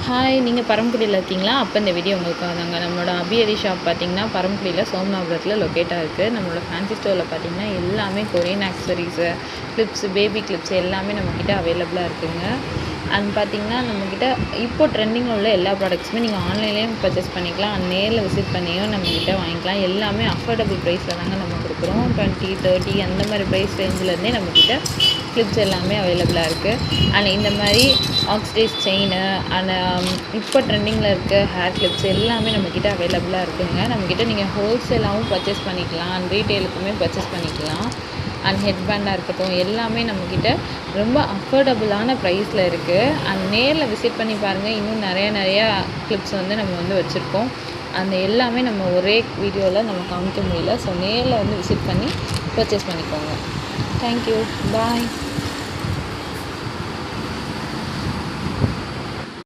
Hi, நீங்கள் பரமக்குடியில் இருக்கீங்களா? அப்போ இந்த வீடியோ உங்களுக்காக தாங்க. நம்மளோட அபியரி ஷாப் பார்த்தீங்கன்னா, பரமக்குடியில் சோமநாதபுரத்தில் லொக்கேட்டாக இருக்குது. நம்மளோட ஃபேன்சி ஸ்டோரில் பார்த்தீங்கன்னா, எல்லாமே Korean accessories, clips, baby clips எல்லாமே நம்மக்கிட்ட அவைலபிளாக இருக்குதுங்க. அண்ட் பார்த்தீங்கன்னா, நம்மக்கிட்ட இப்போ ட்ரெண்டிங்கில் உள்ள எல்லா ப்ராடக்ட்ஸுமே நீங்கள் ஆன்லைன்லேயும் பர்ச்சேஸ் பண்ணிக்கலாம். அண்ட் நேரில் விசிட் பண்ணியும் நம்மக்கிட்ட வாங்கிக்கலாம். எல்லாமே அஃபோர்டபுள் ப்ரைஸில் தாங்க நம்ம கொடுக்குறோம். 20, 30 அந்த மாதிரி ப்ரைஸ் ரேஞ்சிலேருந்தே நம்மக்கிட்ட கிளிப்ஸ் எல்லாமே அவைலபிளாக இருக்குது. அண்ட் இந்த மாதிரி ஆக்சிடைஸ் செயின் அண்ட் இப்போ ட்ரெண்டிங்கில் இருக்க ஹேர் கிளிப்ஸ் எல்லாமே நம்மக்கிட்ட அவைலபிளாக இருக்குதுங்க. நம்மக்கிட்ட நீங்கள் ஹோல்சேலாகவும் பர்ச்சேஸ் பண்ணிக்கலாம் அண்ட் ரீட்டெயிலுக்குமே பர்ச்சேஸ் பண்ணிக்கலாம். அண்ட் ஹெட் பேண்டாக இருக்கட்டும் எல்லாமே நம்மக்கிட்ட ரொம்ப அஃபோர்டபுளான ப்ரைஸில் இருக்குது. அண்ட் நேரில் விசிட் பண்ணி பாருங்கள். இன்னும் நிறையா கிளிப்ஸ் நம்ம வச்சுருக்கோம். அந்த எல்லாமே நம்ம ஒரே வீடியோவில் நம்ம காமிக்க முடியல. ஸோ நேரில் விசிட் பண்ணி பர்ச்சேஸ் பண்ணிக்கோங்க. தேங்க்யூ, பாய்.